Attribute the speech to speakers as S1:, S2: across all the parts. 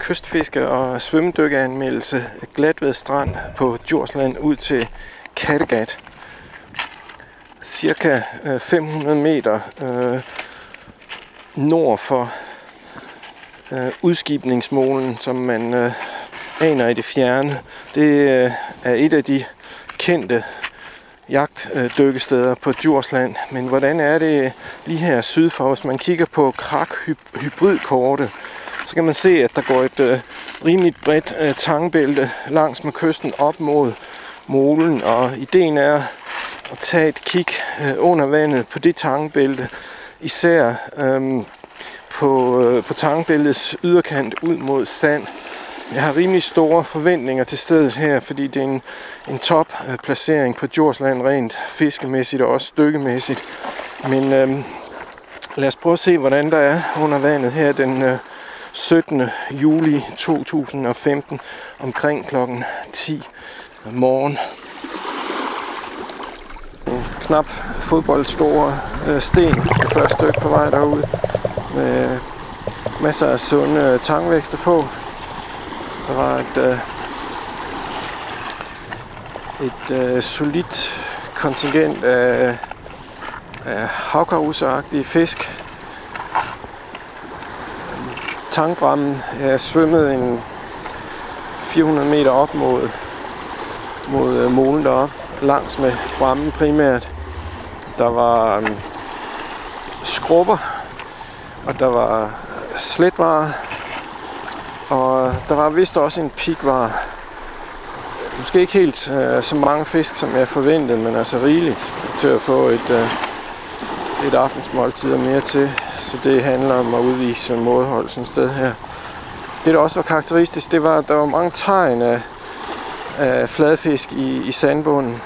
S1: kystfiske og svømmedykkeranmeldelse Glatved Strand på Djursland ud til Kattegat. Cirka 500 meter nord for udskibningsmålen, som man aner i det fjerne. Det er et af de kendte jagtdykkesteder på Djursland. Men hvordan er det lige her syd for os? Man kigger på krak-hybridkortet, så kan man se, at der går et rimeligt bredt tangbælte langs med kysten op mod molen. Og ideen er at tage et kig under vandet på det tangbælte, især på tangbæltets yderkant ud mod sand. Jeg har rimelig store forventninger til stedet her, fordi det er en topplacering på Djursland rent fiskemæssigt og også dykkemæssigt. Men lad os prøve at se, hvordan der er under vandet her den 17. juli 2015 omkring klokken 10 morgen. En knap fodboldstore sten, det første stykke på vej derud, med masser af sunde tangvækster på. Der var et solidt kontingent af havkarusseagtige fisk. Tangbrammen er svømmet en 400 meter op mod molen deroppe, langs med brammen primært. Der var skrubber, og der var sletvarer, og der var vist også en pikvare. Måske ikke helt så mange fisk, som jeg forventede, men altså rigeligt til at få et aftensmåltid og mere til. Så det handler om at udvise mådehold sådan et sted her. Det, der også var karakteristisk, det var, at der var mange tegn af fladfisk i sandbunden.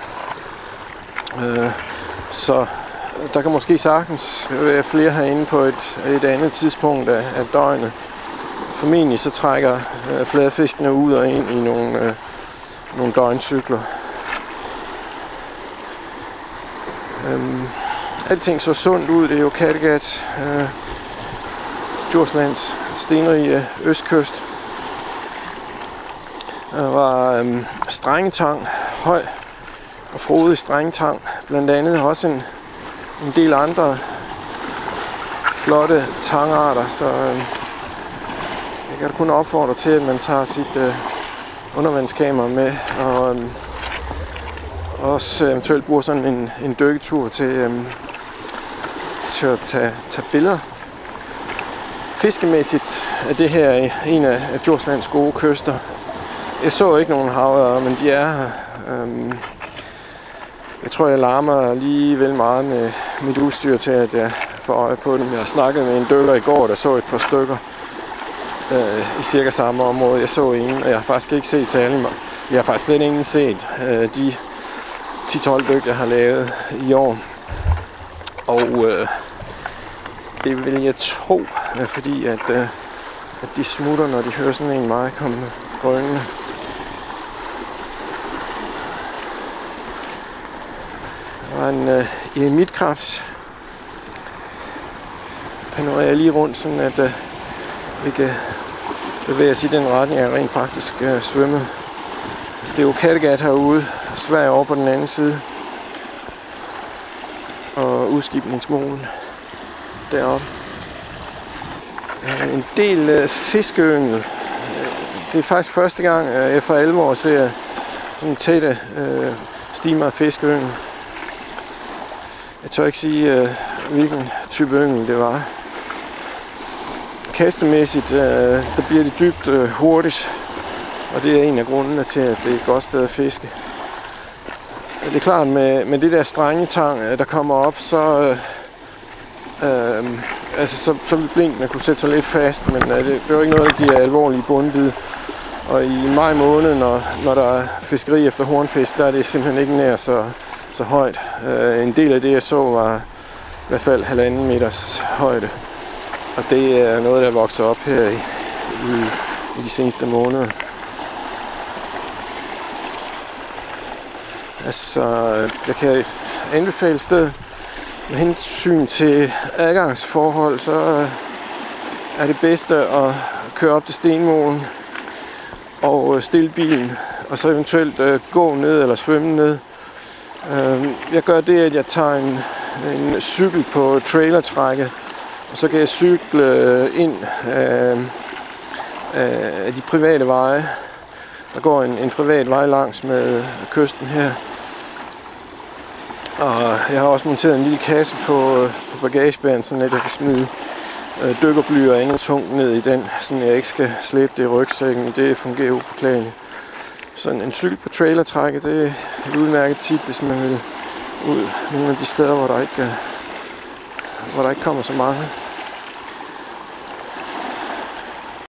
S1: Så der kan måske sagtens være flere herinde på et andet tidspunkt af døgnet. Formentlig så trækker fladfiskene ud og ind i nogle døgncykler. Alting så sundt ud. Det er jo Kattegat, Djurslands stenrige østkyst. Der var strengetang, høj og frodig strengetang. Blandt andet også en del andre flotte tangarter, så jeg kan kun opfordre til, at man tager sit undervandskamera med, og også eventuelt bruger sådan en dykketur til at tage billeder. Fiskemæssigt er det her en af Djurslands gode kyster. Jeg så ikke nogen havørred, men de er her. Jeg tror, jeg larmer lige vel meget med mit udstyr til, at jeg får øje på dem. Jeg har snakket med en dykker i går, der så et par stykker i cirka samme område. Jeg så en, og jeg har faktisk ikke set særlig meget. Jeg har faktisk slet ikke set de 10-12 dyk, jeg har lavet i år. Og det vil jeg tro, fordi at de smutter, når de hører sådan en meget komme drønende. Der var en eremitkrabs. Panorerer jeg lige rundt, sådan at vi kan bevæge os i den retning, jeg rent faktisk svømme. Altså, det er jo Kattegat herude, Sverige over på den anden side, og udskibningsmålen deroppe. En del fiskeyngel. Det er faktisk første gang, jeg for alvor ser sådan tætte stimer af fiskeyngel. Jeg tør ikke sige, hvilken type yngel det var. Kastemæssigt, der bliver det dybt hurtigt, og det er en af grundene til, at det er et godt sted at fiske. Det er klart, med det der strengetang, der kommer op, så vil blinkene kunne sætte sig lidt fast, men det er jo ikke noget, der giver alvorlige bundbid. Og i maj måned, når der er fiskeri efter hornfisk, der er det simpelthen ikke nær så højt. En del af det, jeg så, var i hvert fald 1,5 meters højde. Og det er noget, der er vokset op her i de seneste måneder. Altså, jeg kan anbefale stedet. Med hensyn til adgangsforhold, så er det bedste at køre op til stenmålen og stille bilen, og så eventuelt gå ned eller svømme ned. Jeg gør det, at jeg tager en cykel på trailertrækket, og så kan jeg cykle ind af de private veje. Der går en privat vej langs med kysten her. Og jeg har også monteret en lille kasse på bagagebæren, så jeg kan smide dykkerbly og andet tungt ned i den, så jeg ikke skal slæbe det i rygsækken. Det fungerer upåklageligt. Så en cykel på trailertrækket, det er et udmærket tip, hvis man vil ud nogle af de steder, hvor der ikke kommer så mange.